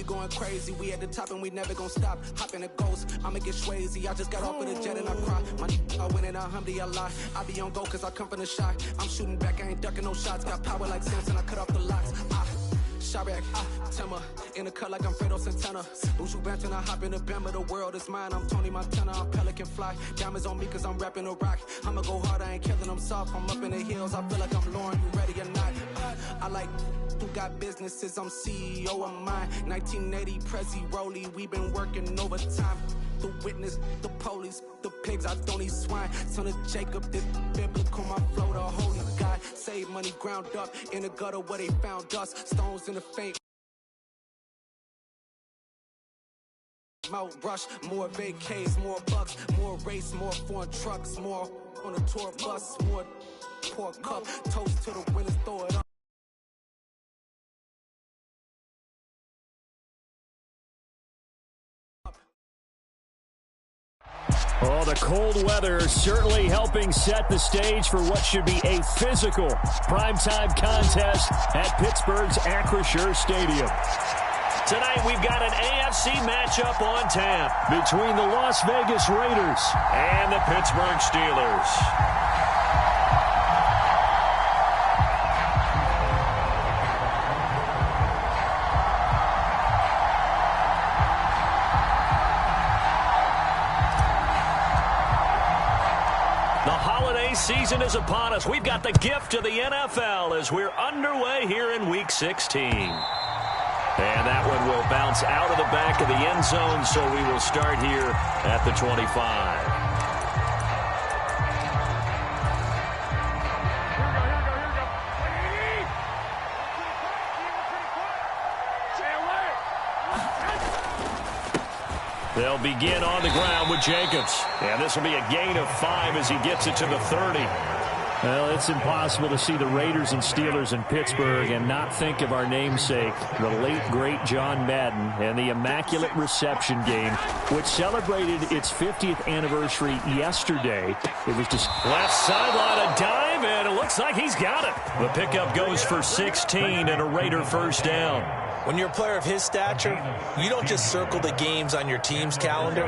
we going crazy. We at the top and we never gonna stop. Hop in a ghost, I'ma get Swayze. I just got off of the jet and I cry. My I win in a Humvee, I lie. I be on go cause I come from the shot. I'm shooting back, I ain't ducking no shots. Got power like Samson, I cut off the locks. Chirac, Timmer, in the cut like I'm Fredo Santana. Buju Banton, I hop in the Bama, the world is mine. I'm Tony Montana, I'm Pelican Fly. Diamonds on me cause I'm rapping a rock. I'ma go hard, I ain't killing them soft. I'm up in the hills, I feel like I'm Lauren, you ready or not? I like who got businesses, I'm CEO of mine. 1980 Prezi Rolly, we been working overtime. The witness, the police, the pigs, I don't eat swine. Son of Jacob, this biblical, my flow, the holy God. Save money ground up in the gutter where they found dust. Stones in the faint. Mount Rush, more vacays, more bucks, more race, more foreign trucks, more on a tour bus, more pork cup, toast to the winners, throw it up. Oh, the cold weather certainly helping set the stage for what should be a physical primetime contest at Pittsburgh's Acrisure Stadium. Tonight we've got an AFC matchup on tap between the Las Vegas Raiders and the Pittsburgh Steelers. Season is upon us. We've got the gift of the NFL as we're underway here in Week 16. And that one will bounce out of the back of the end zone, so we will start here at the 25. They'll begin on the ground with Jacobs. And this will be a gain of 5 as he gets it to the 30. Well, it's impossible to see the Raiders and Steelers in Pittsburgh and not think of our namesake, the late, great John Madden, and the Immaculate Reception game, which celebrated its 50th anniversary yesterday. It was just left sideline, a dive, and it looks like he's got it. The pickup goes for 16 and a Raider first down. When you're a player of his stature, you don't just circle the games on your team's calendar.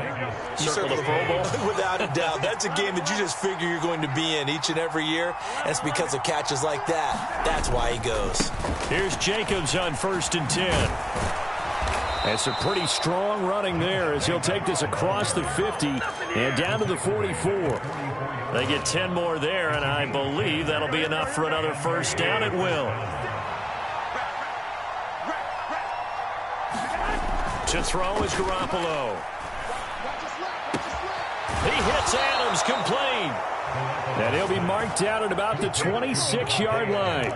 You circle the Pro Bowl. Without a doubt. That's a game that you just figure you're going to be in each and every year. And it's because of catches like that. That's why he goes. Here's Jacobs on 1st and 10. That's a pretty strong running there as he'll take this across the 50 and down to the 44. They get 10 more there, and I believe that'll be enough for another first down. It will. To throw is Garoppolo. He hits Adams, complete. And he'll be marked out at about the 26-yard line.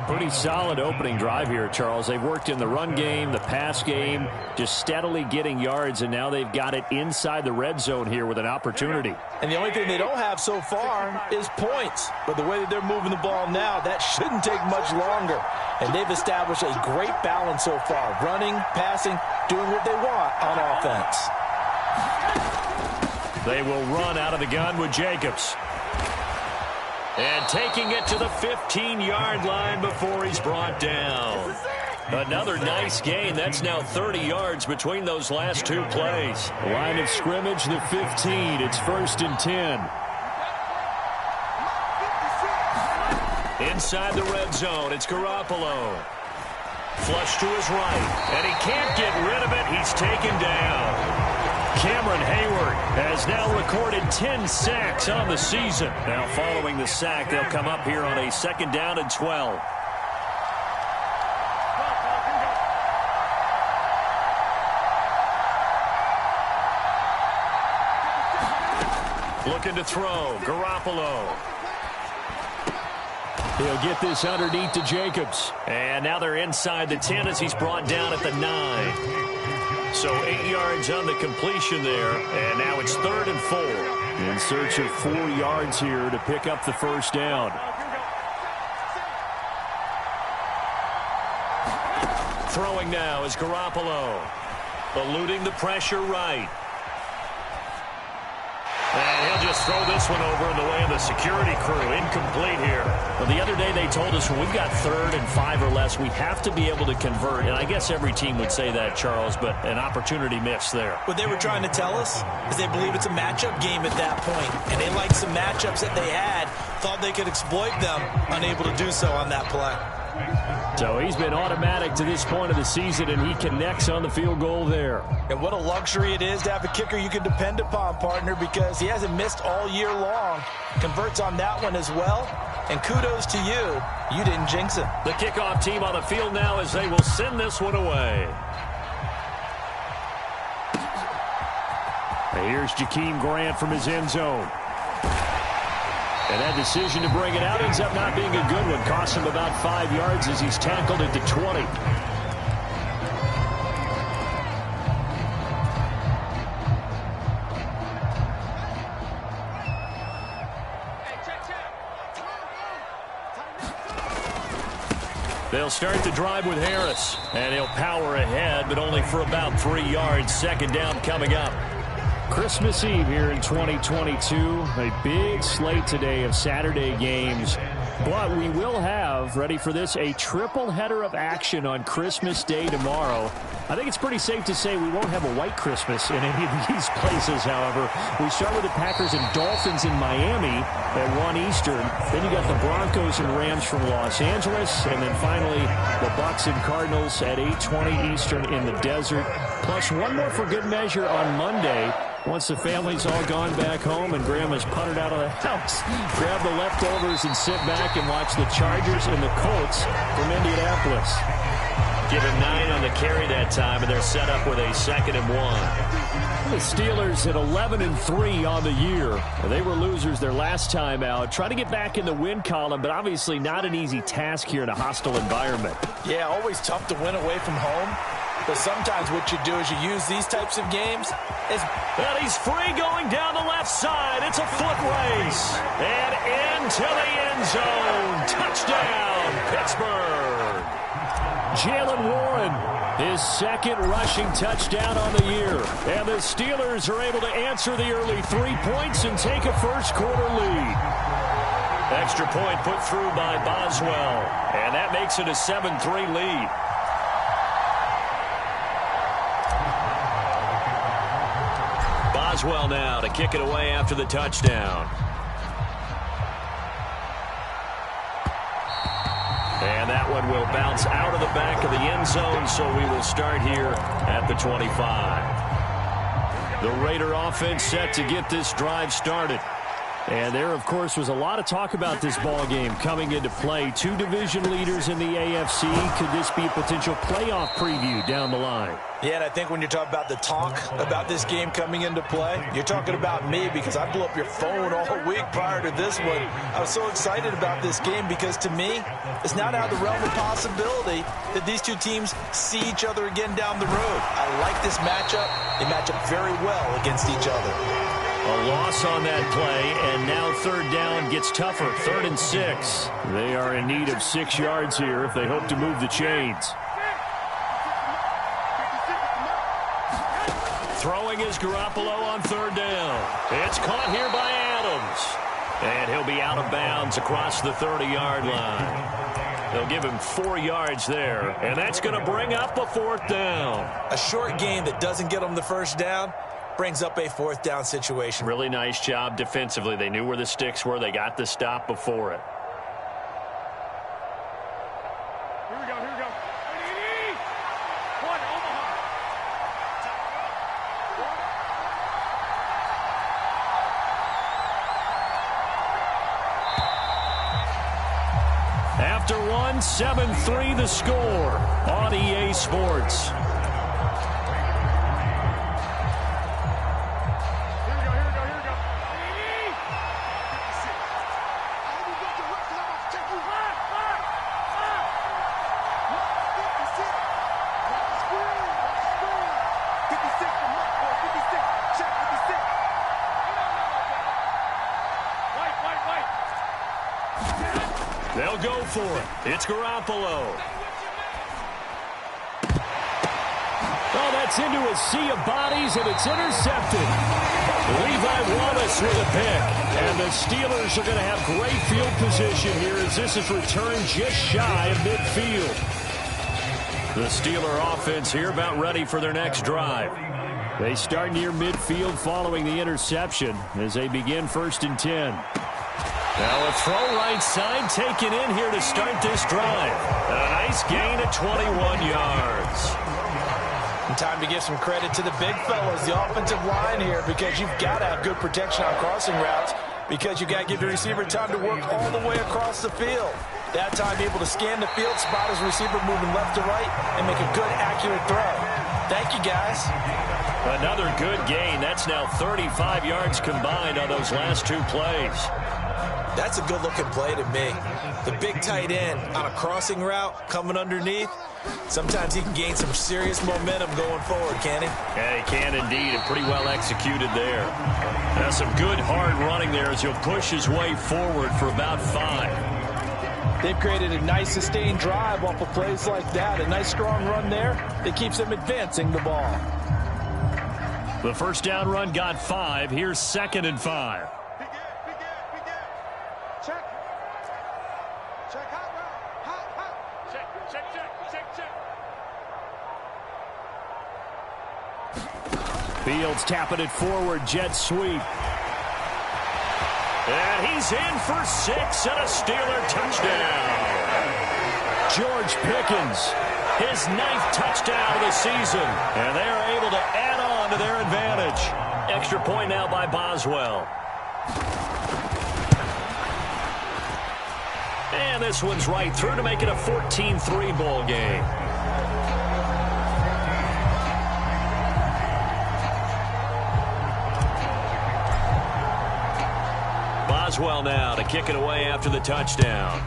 Pretty solid opening drive here, Charles. They've worked in the run game, the pass game, just steadily getting yards, and now they've got it inside the red zone here with an opportunity. And the only thing they don't have so far is points. But the way that they're moving the ball now, that shouldn't take much longer. And they've established a great balance so far. Running, passing, doing what they want on offense. They will run out of the gun with Jacobs. And taking it to the 15-yard line before he's brought down. Another nice gain. That's now 30 yards between those last two plays. Line of scrimmage, the 15. It's 1st and 10. Inside the red zone, it's Garoppolo. Flush to his right, and he can't get rid of it. He's taken down. Cameron Hayward has now recorded 10 sacks on the season. Now following the sack, they'll come up here on a 2nd down and 12. Looking to throw, Garoppolo. He'll get this underneath to Jacobs. And now they're inside the 10 as he's brought down at the 9. So 8 yards on the completion there. And now it's 3rd and 4. In search of 4 yards here to pick up the first down. Throwing now is Garoppolo. Eluding the pressure right. And he'll just throw this one over in the way of the security crew. Incomplete here. Well, the other day they told us when we've got 3rd and 5 or less, we have to be able to convert. And I guess every team would say that, Charles, but an opportunity missed there. What they were trying to tell us is they believe it's a matchup game at that point. And they liked some matchups that they had, thought they could exploit them, unable to do so on that play. So he's been automatic to this point of the season, and he connects on the field goal there. And what a luxury it is to have a kicker you can depend upon, partner, because he hasn't missed all year long. Converts on that one as well. And kudos to you. You didn't jinx it. The kickoff team on the field now as they will send this one away. Here's Jakeem Grant from his end zone. And that decision to bring it out ends up not being a good one. Costs him about 5 yards as he's tackled at the 20. They'll start the drive with Harris. And he'll power ahead, but only for about 3 yards. Second down coming up. Christmas Eve here in 2022. A big slate today of Saturday games. But we will have, ready for this, a triple header of action on Christmas Day tomorrow. I think it's pretty safe to say we won't have a white Christmas in any of these places, however. We start with the Packers and Dolphins in Miami at 1 Eastern. Then you got the Broncos and Rams from Los Angeles. And then finally, the Bucs and Cardinals at 8:20 Eastern in the desert. Plus one more for good measure on Monday. Once the family's all gone back home and Grandma's puttered out of the house, grab the leftovers and sit back and watch the Chargers and the Colts from Indianapolis. Give him 9 on the carry that time, and they're set up with a 2nd and 1. The Steelers at 11-3 on the year. They were losers their last time out. Try to get back in the win column, but obviously not an easy task here in a hostile environment. Yeah, always tough to win away from home. But sometimes what you do is you use these types of games. And he's free going down the left side. It's a foot race. And into the end zone. Touchdown, Pittsburgh. Jalen Warren, his 2nd rushing touchdown on the year. And the Steelers are able to answer the early 3 points and take a first-quarter lead. Extra point put through by Boswell. And that makes it a 7-3 lead. Boswell now to kick it away after the touchdown. And that one will bounce out of the back of the end zone, so we will start here at the 25. The Raider offense set to get this drive started. And there, of course, was a lot of talk about this ball game coming into play. 2 division leaders in the AFC. Could this be a potential playoff preview down the line? Yeah, and I think when you're talking about the talk about this game coming into play, you're talking about me because I blew up your phone all week prior to this one. I was so excited about this game because, to me, it's not out of the realm of possibility that these two teams see each other again down the road. I like this matchup. They match up very well against each other. A loss on that play, and now 3rd down gets tougher. 3rd and 6. They are in need of 6 yards here if they hope to move the chains. Throwing is Garoppolo on 3rd down. It's caught here by Adams. And he'll be out of bounds across the 30-yard line. They'll give him 4 yards there, and that's going to bring up a 4th down. A short game that doesn't get them the first down brings up a 4th down situation. Really nice job defensively. They knew where the sticks were. They got the stop before it. Here we go, here we go. One, Omaha. After 7-3 the score on EA Sports. They'll go for it. It's Garoppolo. Oh, that's into a sea of bodies, and it's intercepted. Levi Wallace Davis with a pick. And the Steelers are going to have great field position here as this is returned just shy of midfield. The Steeler offense here about ready for their next drive. They start near midfield following the interception as they begin 1st and 10. Now a throw right side taken in here to start this drive. A nice gain of 21 yards. And time to give some credit to the big fellas, the offensive line here, because you've got to have good protection on crossing routes because you've got to give the receiver time to work all the way across the field. That time able to scan the field, spot his receiver moving left to right, and make a good, accurate throw. Thank you, guys. Another good gain. That's now 35 yards combined on those last 2 plays. That's a good-looking play to me. The big tight end on a crossing route coming underneath. Sometimes he can gain some serious momentum going forward, can he? Yeah, he can indeed, and pretty well executed there. That's some good hard running there as he'll push his way forward for about 5. They've created a nice sustained drive off of plays like that. A nice strong run there that keeps them advancing the ball. The first down run got 5. Here's 2nd and 5. Fields tapping it forward, jet sweep. And he's in for 6 and a Steeler touchdown. George Pickens, his 9th touchdown of the season. And they are able to add on to their advantage. Extra point now by Boswell. And this one's right through to make it a 14-3 ball game. Boswell now to kick it away after the touchdown.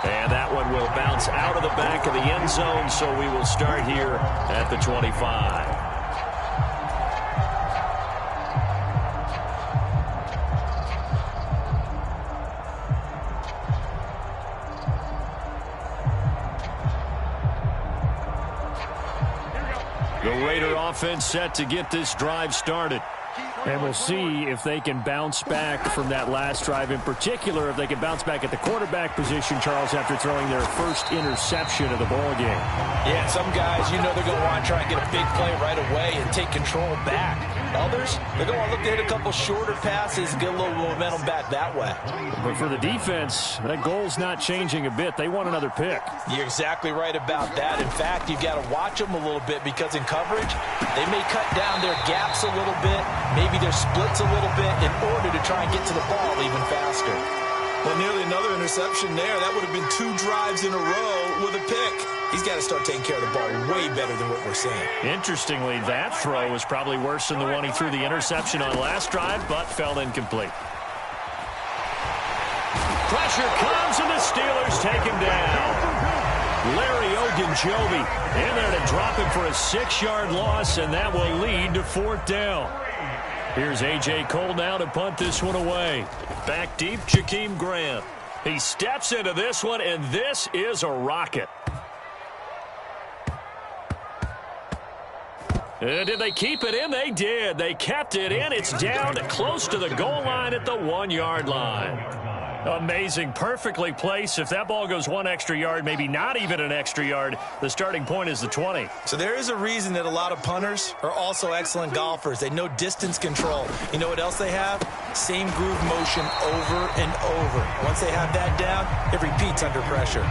And that one will bounce out of the back of the end zone, so we will start here at the 25. The Raider offense set to get this drive started. And we'll see if they can bounce back from that last drive. In particular, if they can bounce back at the quarterback position, Charles, after throwing their first interception of the ball game. Yeah, some guys, you know they're going to want to try and get a big play right away and take control back. Others, they're going to look to hit a couple shorter passes and get a little momentum back that way. But for the defense, that goal's not changing a bit. They want another pick. You're exactly right about that. In fact, you've got to watch them a little bit because in coverage, they may cut down their gaps a little bit, maybe their splits a little bit in order to try and get to the ball even faster. Well, nearly another interception there. That would have been 2 drives in a row with a pick. He's got to start taking care of the ball way better than what we're seeing. Interestingly, that throw was probably worse than the one he threw the interception on last drive, but fell incomplete. Pressure comes, and the Steelers take him down. Larry Ogunjobi in there to drop him for a 6-yard loss, and that will lead to 4th down. Here's A.J. Cole now to punt this one away. Back deep, Jakeem Grant. He steps into this one, and this is a rocket. Did they keep it in? They did. They kept it in. It's down close to the goal line at the 1-yard line. Amazing. Perfectly placed. If that ball goes 1 extra yard, maybe not even an extra yard, the starting point is the 20. So there is a reason that a lot of punters are also excellent golfers. They know distance control. You know what else they have? Same groove motion over and over. Once they have that down, it repeats under pressure.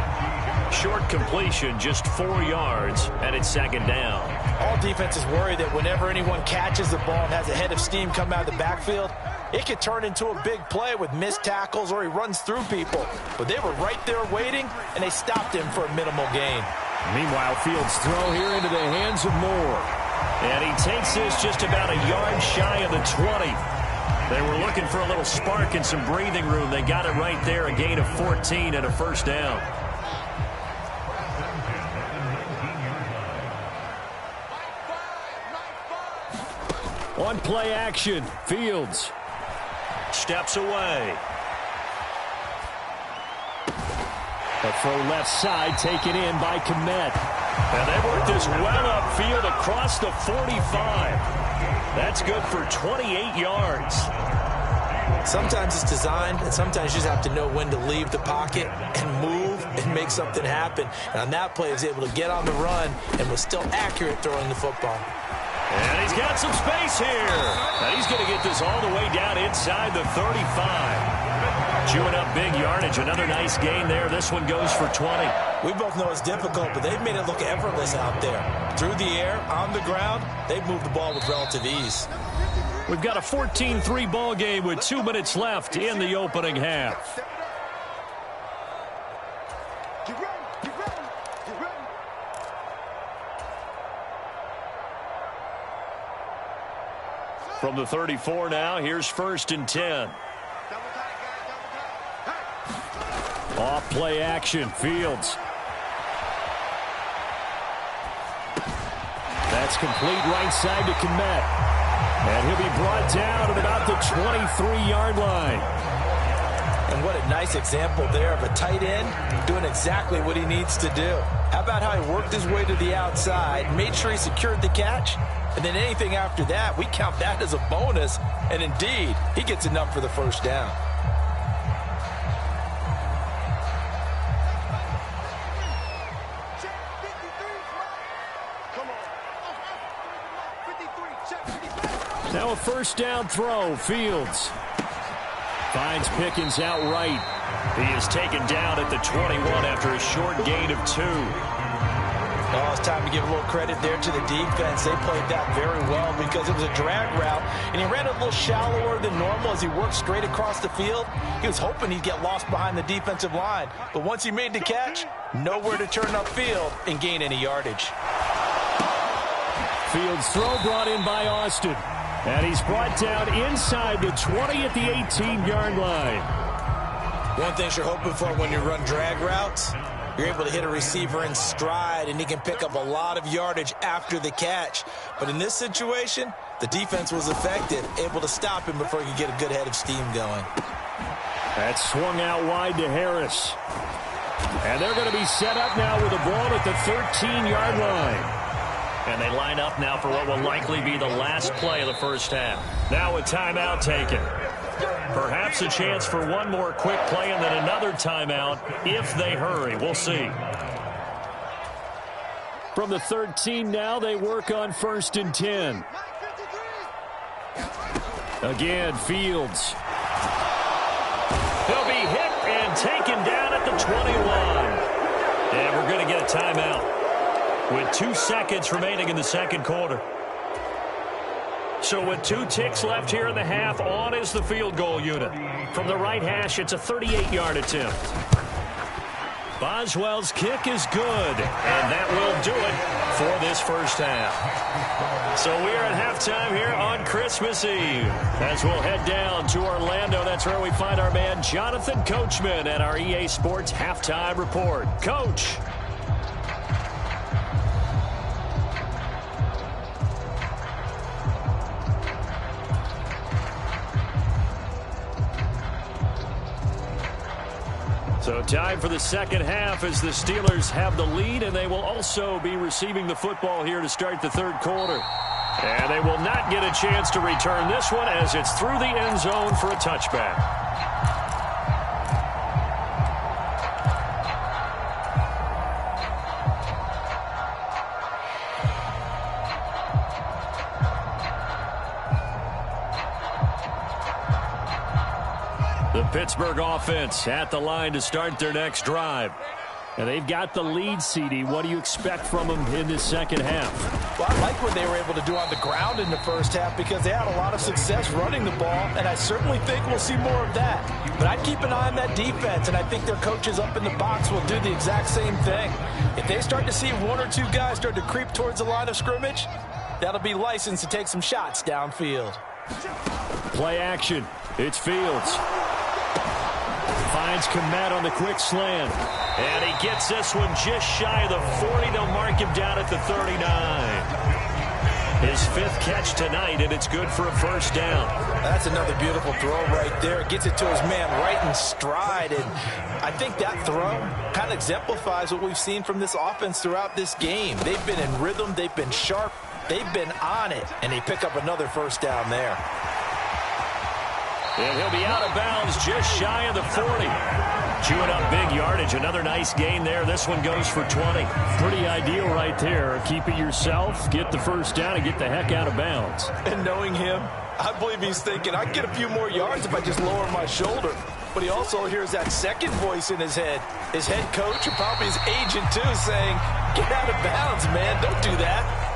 Short completion, just 4 yards, and it's 2nd down. All defenses worry that whenever anyone catches the ball and has a head of steam come out of the backfield, it could turn into a big play with missed tackles or he runs through people. But they were right there waiting, and they stopped him for a minimal gain. Meanwhile, Fields' throw here into the hands of Moore. And he takes this just about a yard shy of the 20. They were looking for a little spark and some breathing room. They got it right there, a gain of 14 and a 1st down. On play action, Fields steps away. A throw left side taken in by Kmet. And they work this well upfield across the 45. That's good for 28 yards. Sometimes it's designed, and sometimes you just have to know when to leave the pocket and move and make something happen. And on that play, he was able to get on the run and was still accurate throwing the football. And he's got some space here. And he's going to get this all the way down inside the 35. Chewing up big yardage. Another nice gain there. This one goes for 20. We both know it's difficult, but they've made it look effortless out there. Through the air, on the ground, they've moved the ball with relative ease. We've got a 14-3 ball game with 2 minutes left in the opening half. From the 34 now, here's 1st and 10. Off play action, Fields. That's complete right side to Kmet. And he'll be brought down at about the 23-yard line. And what a nice example there of a tight end doing exactly what he needs to do. How about how he worked his way to the outside, made sure he secured the catch, and then anything after that, we count that as a bonus. And indeed, he gets enough for the first down. Now a first down throw. Fields finds Pickens out right. He is taken down at the 21 after a short gain of 2. Oh, it's time to give a little credit there to the defense. They played that very well because it was a drag route, and he ran a little shallower than normal as he worked straight across the field. He was hoping he'd get lost behind the defensive line, but once he made the catch, nowhere to turn upfield and gain any yardage. Fields throw brought in by Austin. And he's brought down inside the 20 at the 18-yard line. One thing you're hoping for when you run drag routes, you're able to hit a receiver in stride, and he can pick up a lot of yardage after the catch. But in this situation, the defense was effective, able to stop him before he could get a good head of steam going. That swung out wide to Harris. And they're going to be set up now with a ball at the 13-yard line. And they line up now for what will likely be the last play of the first half. Now a timeout taken. Perhaps a chance for one more quick play and then another timeout if they hurry. We'll see. From the 13 now, they work on 1st and 10. Again, Fields. He'll be hit and taken down at the 21. And we're going to get a timeout with 2 seconds remaining in the second quarter. So with 2 ticks left here in the half, on is the field goal unit. From the right hash, it's a 38-yard attempt. Boswell's kick is good, and that will do it for this first half. So we are at halftime here on Christmas Eve. As we'll head down to Orlando, that's where we find our man Jonathan Coachman at our EA Sports Halftime Report. Coach. So time for the second half as the Steelers have the lead, and they will also be receiving the football here to start the third quarter. And they will not get a chance to return this one as it's through the end zone for a touchback. The Pittsburgh offense at the line to start their next drive. And they've got the lead, CD. What do you expect from them in this second half? Well, I like what they were able to do on the ground in the first half because they had a lot of success running the ball, and I certainly think we'll see more of that. But I'd keep an eye on that defense, and I think their coaches up in the box will do the exact same thing. If they start to see 1 or 2 guys start to creep towards the line of scrimmage, that'll be licensed to take some shots downfield. Play action. It's Fields. Finds Kmet on the quick slant. And he gets this one just shy of the 40. They'll mark him down at the 39. His 5th catch tonight, and it's good for a first down. That's another beautiful throw right there. Gets it to his man right in stride, and I think that throw kind of exemplifies what we've seen from this offense throughout this game. They've been in rhythm, they've been sharp, they've been on it, and they pick up another first down there. And he'll be out of bounds just shy of the 40. Chewing up big yardage. Another nice gain there. This one goes for 20. Pretty ideal right there. Keep it yourself, get the first down, and get the heck out of bounds. And knowing him, I believe he's thinking, I can get a few more yards if I just lower my shoulder. But he also hears that second voice in his head. His head coach and probably his agent, too, saying, get out of bounds, man. Don't do that.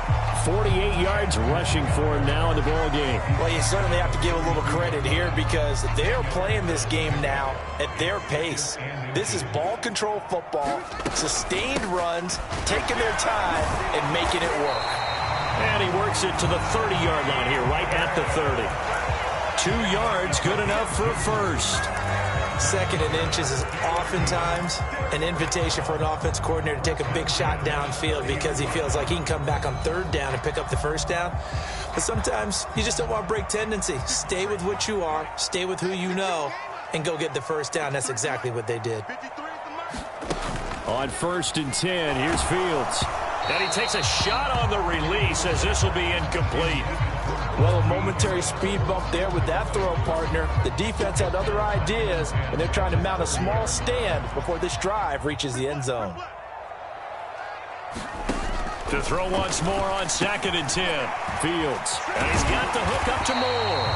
48 yards rushing for him now in the ball game. Well, you certainly have to give a little credit here because they're playing this game now at their pace. This is ball control football, sustained runs, taking their time and making it work. And he works it to the 30-yard line here, right at the 30. 2 yards, good enough for a first. 2nd and inches is oftentimes an invitation for an offense coordinator to take a big shot downfield because he feels like he can come back on 3rd down and pick up the first down. But sometimes you just don't want to break tendency. Stay with what you are, stay with who you know, and go get the first down. That's exactly what they did. On 1st and 10, here's Fields. And he takes a shot on the release as this will be incomplete. Well, a momentary speed bump there with that throw, partner. The defense had other ideas, and they're trying to mount a small stand before this drive reaches the end zone. To throw once more on 2nd and 10. Fields. And he's got the hook up to Moore.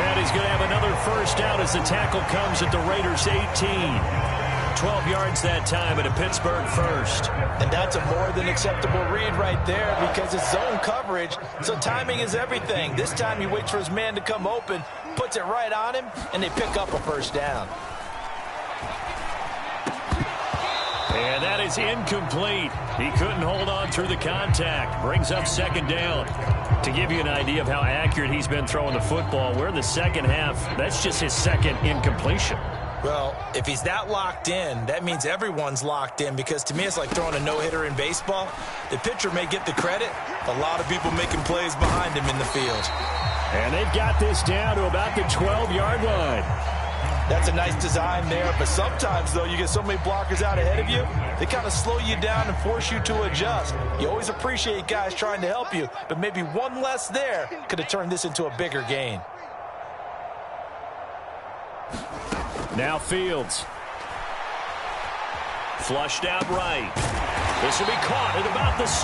And he's going to have another first down as the tackle comes at the Raiders' 18. 12 yards that time at a Pittsburgh first. And that's a more than acceptable read right there because it's zone coverage, so timing is everything. This time he waits for his man to come open, puts it right on him, and they pick up a first down. And that is incomplete. He couldn't hold on through the contact. Brings up 2nd down. To give you an idea of how accurate he's been throwing the football, we're in the second half. That's just his 2nd incompletion. Well, if he's that locked in, that means everyone's locked in because to me it's like throwing a no-hitter in baseball. The pitcher may get the credit. A lot of people making plays behind him in the field. And they've got this down to about the 12-yard line. That's a nice design there, but sometimes, though, you get so many blockers out ahead of you, they kind of slow you down and force you to adjust. You always appreciate guys trying to help you, but maybe one less there could have turned this into a bigger gain. Now Fields. Flushed out right. This will be caught at about the 6.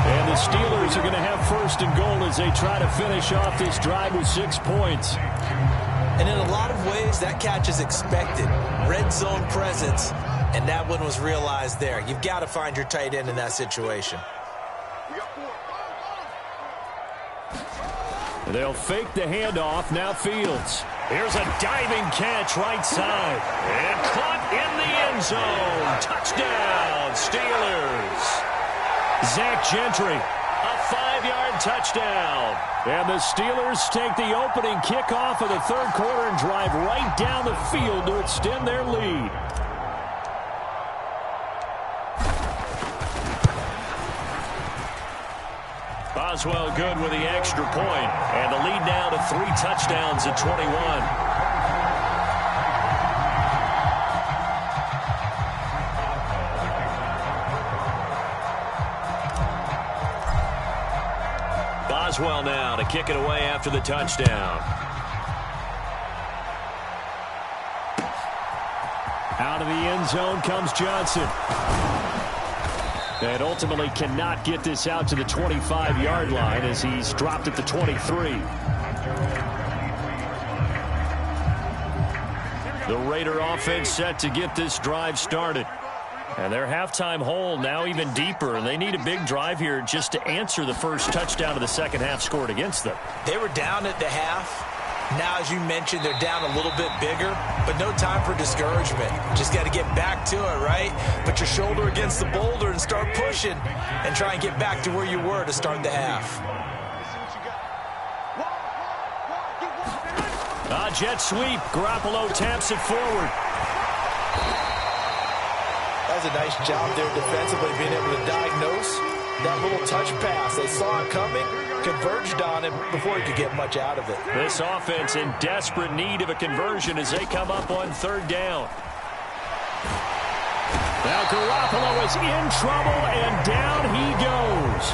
And the Steelers are going to have 1st and goal as they try to finish off this drive with 6 points. And in a lot of ways, that catch is expected. Red zone presence, and that one was realized there. You've got to find your tight end in that situation. They'll fake the handoff. Now Fields. Here's a diving catch right side. And caught in the end zone. Touchdown, Steelers. Zach Gentry, a 5-yard touchdown. And the Steelers take the opening kickoff of the 3rd quarter and drive right down the field to extend their lead. Boswell good with the extra point. And the lead now to 3 touchdowns at 21. Boswell now to kick it away after the touchdown. Out of the end zone comes Johnson. And ultimately cannot get this out to the 25-yard line as he's dropped at the 23. The Raider offense set to get this drive started. And their halftime hole now even deeper, and they need a big drive here just to answer the first touchdown of the second half scored against them. They were down at the half. Now, as you mentioned, they're down a little bit bigger, but no time for discouragement. Just got to get back to it, right? Put your shoulder against the boulder and start pushing and try and get back to where you were to start the half. Jet sweep. Garoppolo taps it forward. That was a nice job there defensively, being able to diagnose That little touch pass, they saw it coming, converged on him before he could get much out of it. This offense in desperate need of a conversion as they come up on third down. Now Garoppolo is in trouble, and down he goes.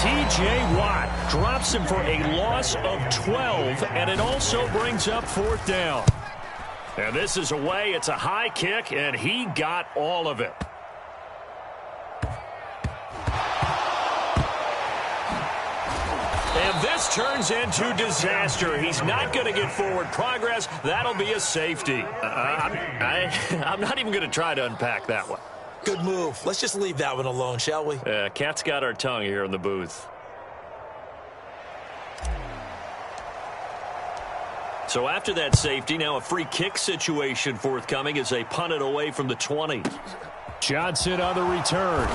T.J. Watt drops him for a loss of 12, and it also brings up fourth down. And this is away. It's a high kick, and he got all of it. And this turns into disaster. He's not going to get forward progress. That'll be a safety. I'm not even going to try to unpack that one. Good move. Let's just leave that one alone, shall we? Cat's got our tongue here in the booth. So after that safety, now a free kick situation forthcoming as they punt it away from the 20. Johnson on the return.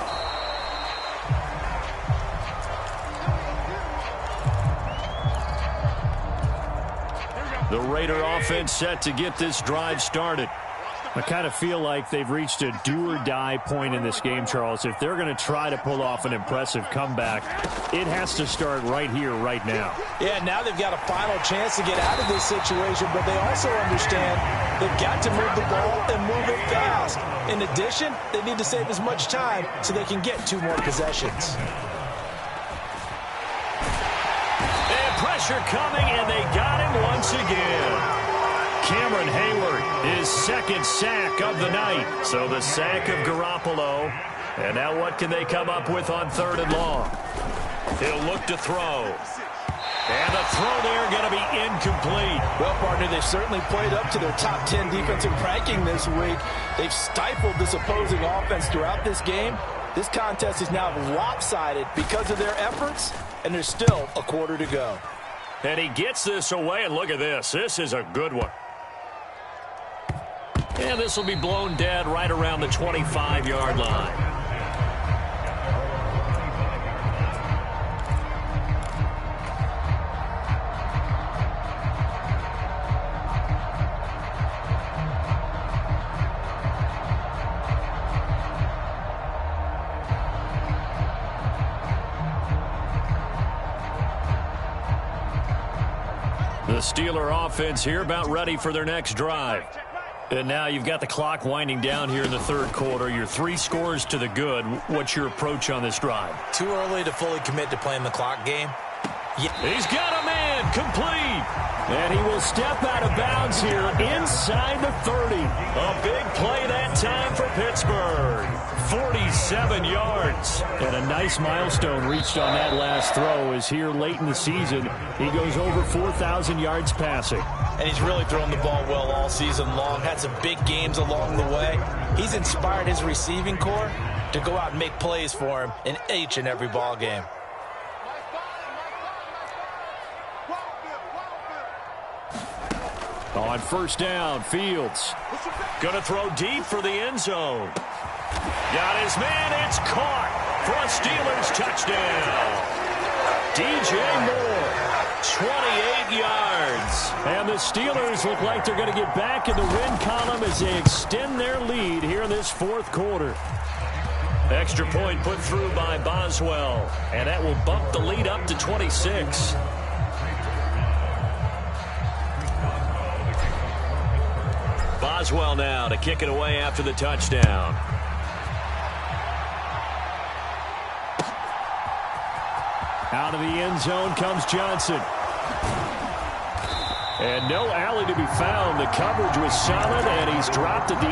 The Raider offense set to get this drive started. I kind of feel like they've reached a do-or-die point in this game, Charles. If they're going to try to pull off an impressive comeback, it has to start right here, right now. Yeah, now they've got a final chance to get out of this situation, but they also understand they've got to move the ball and move it fast. In addition, they need to save as much time so they can get 2 more possessions. And pressure coming, and they got him once again. Cameron Hayward, his second sack of the night. So the sack of Garoppolo. And now what can they come up with on third and long? He'll look to throw. And the throw there going to be incomplete. Well, partner, they've certainly played up to their top 10 defensive ranking this week. They've stifled this opposing offense throughout this game. This contest is now lopsided because of their efforts, and there's still a quarter to go. And he gets this away, and look at this. This is a good one. And this will be blown dead right around the 25-yard line. The Steeler offense here about ready for their next drive. And now you've got the clock winding down here in the third quarter. Your 3 scores to the good. What's your approach on this drive? Too early to fully commit to playing the clock game. Yeah. He's got a man complete. And he will step out of bounds here inside the 30. A big play that time for Pittsburgh. 47 yards. And a nice milestone reached on that last throw is here late in the season. He goes over 4,000 yards passing. And he's really thrown the ball well all season long. Had some big games along the way. He's inspired his receiving corps to go out and make plays for him in each and every ball game. On first down, Fields. Gonna throw deep for the end zone. Got his man, it's caught for a Steelers touchdown. DJ Moore, 28 yards. And the Steelers look like they're going to get back in the win column as they extend their lead here in this fourth quarter. Extra point put through by Boswell, and that will bump the lead up to 26. Boswell now to kick it away after the touchdown. Out of the end zone comes Johnson. And no alley to be found. The coverage was solid, and he's dropped at the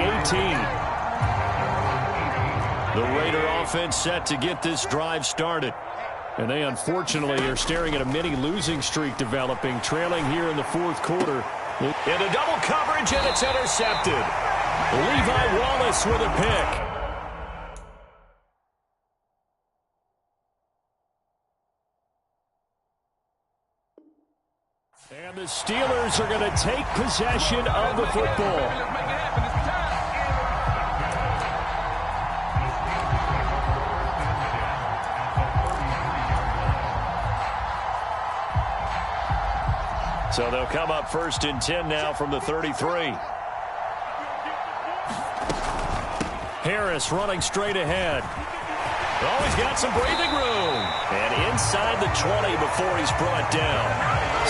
18. The Raider offense set to get this drive started. And they unfortunately are staring at a mini losing streak developing, trailing here in the fourth quarter. Into double coverage, and it's intercepted. Levi Wallace with a pick. And the Steelers are going to take possession of the football. So they'll come up first and 10 now from the 33. Harris running straight ahead. Oh, he's got some breathing room. And inside the 20 before he's brought down.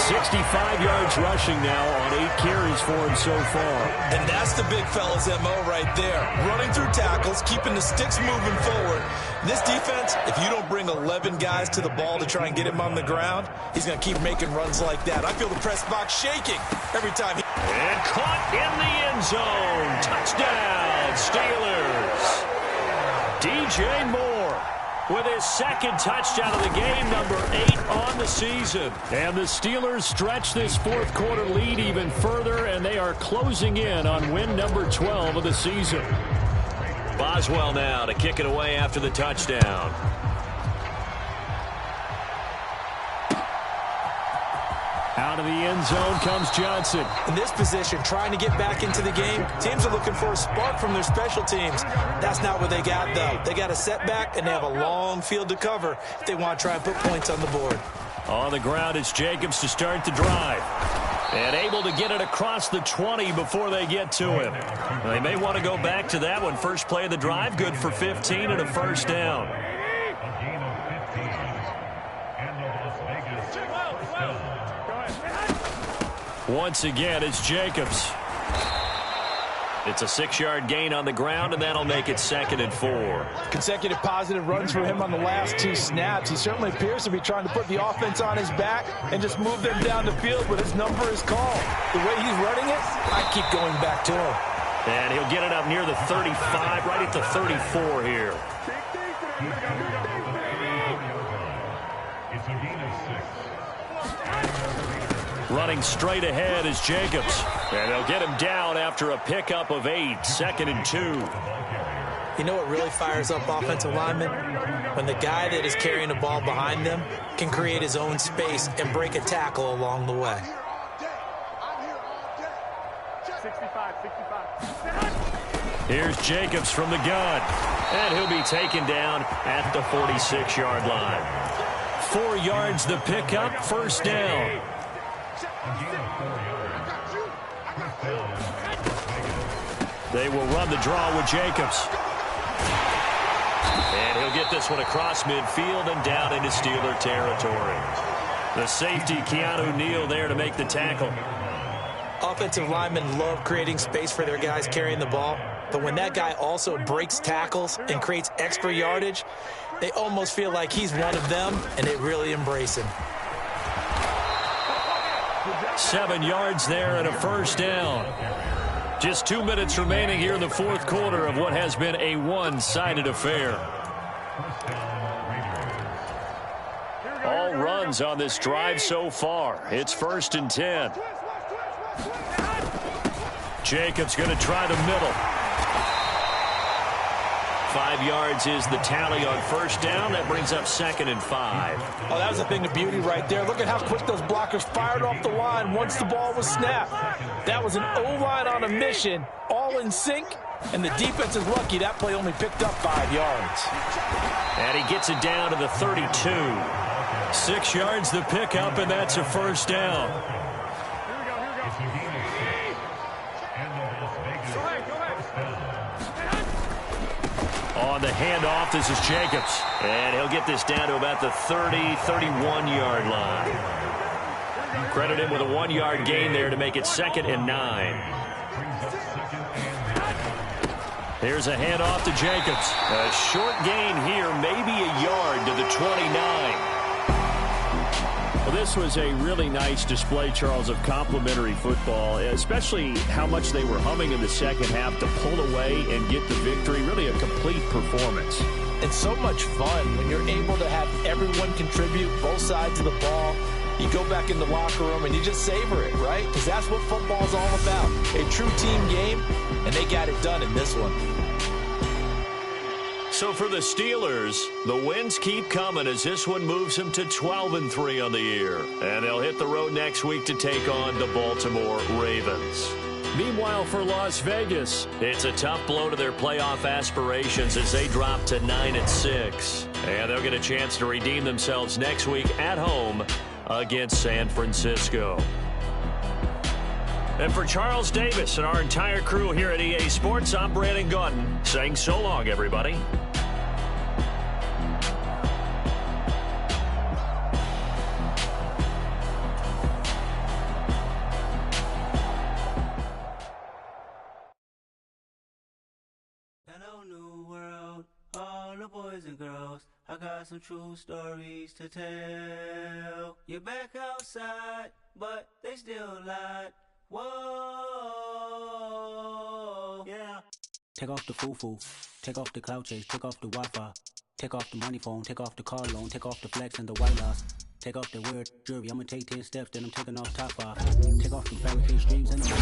65 yards rushing now on 8 carries for him so far. And that's the big fella's MO right there. Running through tackles, keeping the sticks moving forward. This defense, if you don't bring 11 guys to the ball to try and get him on the ground, he's going to keep making runs like that. I feel the press box shaking every time he... And caught in the end zone. Touchdown, Steelers. DJ Moore with his second touchdown of the game, number 8 on the season. And the Steelers stretch this fourth quarter lead even further, and they are closing in on win number 12 of the season. Boswell now to kick it away after the touchdown. Out of the end zone comes Johnson. In this position, trying to get back into the game, teams are looking for a spark from their special teams. That's not what they got, though. They got a setback, and they have a long field to cover if they want to try and put points on the board. On the ground, it's Jacobs to start the drive. And able to get it across the 20 before they get to him. They may want to go back to that one. First play of the drive, good for 15 and a first down. Once again, it's Jacobs. It's a 6-yard gain on the ground, and that'll make it 2nd and 4. Consecutive positive runs for him on the last 2 snaps. He certainly appears to be trying to put the offense on his back and just move them down the field, but his number is called. The way he's running it, I keep going back to him. And he'll get it up near the 35, right at the 34 here. Running straight ahead is Jacobs. And they'll get him down after a pickup of 8, 2nd and 2. You know what really fires up offensive linemen? When the guy that is carrying the ball behind them can create his own space and break a tackle along the way. 65. Here's Jacobs from the gun. And he'll be taken down at the 46-yard line. 4 yards the pickup, first down. They will run the draw with Jacobs. And he'll get this one across midfield and down into Steeler territory. The safety, Keanu Neal, there to make the tackle. Offensive linemen love creating space for their guys carrying the ball, but when that guy also breaks tackles and creates extra yardage, they almost feel like he's one of them, and they really embrace him. 7 yards there and a first down. Just 2 minutes remaining here in the fourth quarter of what has been a one-sided affair. All runs on this drive so far. It's 1st and 10. Jacobs going to try the middle. 5 yards is the tally on first down. That brings up 2nd and 5. Oh, that was a thing of beauty right there. Look at how quick those blockers fired off the line once the ball was snapped. That was an O-line on a mission, all in sync, and the defense is lucky that play only picked up 5 yards. And he gets it down to the 32. 6 yards the pickup, and that's a first down. On the handoff, this is Jacobs. And he'll get this down to about the 30, 31-yard line. Credit him with a 1-yard gain there to make it 2nd and 9. Here's a handoff to Jacobs. A short gain here, maybe a yard to the 29. Well, this was a really nice display, Charles, of complimentary football, especially how much they were humming in the second half to pull away and get the victory. Really a complete performance. It's so much fun when you're able to have everyone contribute, both sides of the ball. You go back in the locker room and you just savor it, right? Because that's what football's all about. A true team game, and they got it done in this one. So for the Steelers, the wins keep coming as this one moves them to 12-3 on the year. And they'll hit the road next week to take on the Baltimore Ravens. Meanwhile, for Las Vegas, it's a tough blow to their playoff aspirations as they drop to 9-6. And they'll get a chance to redeem themselves next week at home against San Francisco. And for Charles Davis and our entire crew here at EA Sports, I'm Brandon Gaudin saying so long, everybody. whole new world, all the boys and girls. I got some true stories to tell. You're back outside, but they still lied. Whoa, yeah. Take off the foo-foo, take off the cloud chase, take off the Wi-Fi. Take off the money phone, take off the car loan, take off the flex and the white loss. Take off the weird jewelry, I'ma take 10 steps, then I'm taking off top 5. Take off the fabricated streams and the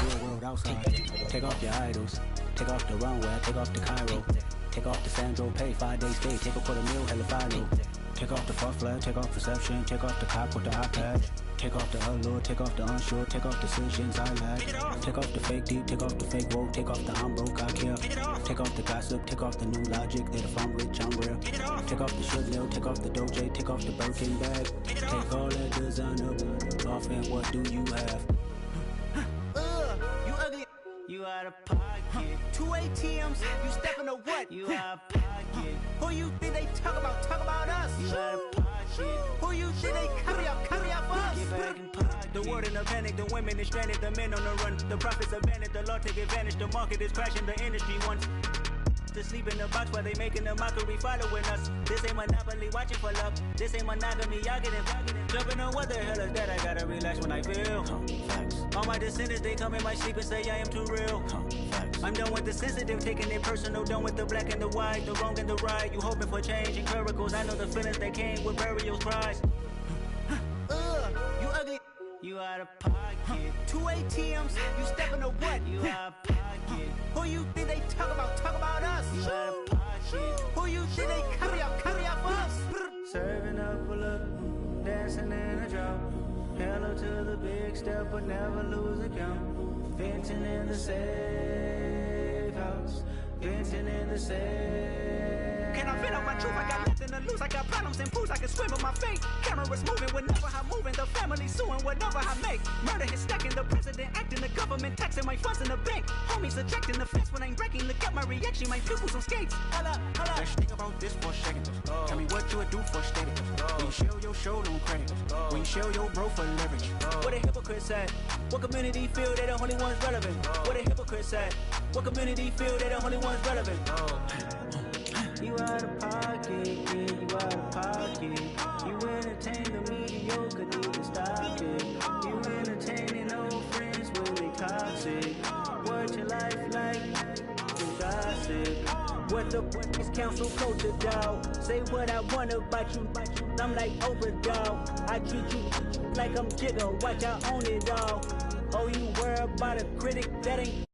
real world outside. Take off your idols, take off the runway, take off the Cairo. Take off the Sandro pay, 5 days stay, take a quarter meal, hella final. Take off the fuck flag, take off perception, take off the cop with the iPad. Take off the allure, take off the unsure, take off decisions I lack. Take off the fake deep, take off the fake woke, take off the I'm broke, I care. Take off the gossip, take off the new logic, that if I'm rich, I'm real. Take off the should know, take off the doje, take off the Birkin bag. Take all that designer off and what do you have? You ugly. You out of pocket. 2 ATMs, you stepping to what? You out of pocket. Who you think they talk about us? You out of pocket. Who you think they carry up us? Get back in pocket. The world in a panic, the women is stranded, the men on the run. The profits abandoned, the law take advantage, the market is crashing, the industry wants to sleep in the box while they making a mockery following us. This ain't monopoly, watching for love. This ain't monogamy, y'all getting jumping on what the hell is that? I gotta relax when I feel. All my descendants, they come in my sleep and say I am too real. I'm done with the sensitive, taking it personal. Done with the black and the white, the wrong and the right. You hoping for change and miracles. I know the feelings that came with burial cries. You ugly. You out of pocket. 2 ATMs, you stepping to what? You out of pocket. Who you think they talk about us? You out of pocket. Who you think they carry up us? Serving up a look, dancing in a drop. Hello to the big step, but never lose a count. Venting in the safe house. Venting in the safe. Can I vent out my truth? I got nothing to lose. I got problems and booze. I can swim with my fate. Cameras moving whenever I'm moving. The family suing whatever I make. Murder is stacking. The president acting. The government taxing my funds in the bank. Homies ejecting the fence when I'm breaking. Look at my reaction. My pupils on skates. Holla. Let's think about this for a second. Tell me what you would do for status. When you show your show, don't credit. When you show your bro for leverage. What a hypocrite said. What community feel they the only ones relevant? What a hypocrite said. What community feel they the only ones relevant? You out of pocket, yeah, you out of pocket. You entertain the mediocre, need to stop it. You entertaining old friends when they toxic. What your life like? You gossip. What the is council culture, dog? Say what I want about you. I'm like overdog. I treat you like I'm Jigga. Watch I own it all. Oh, you worry about a critic that ain't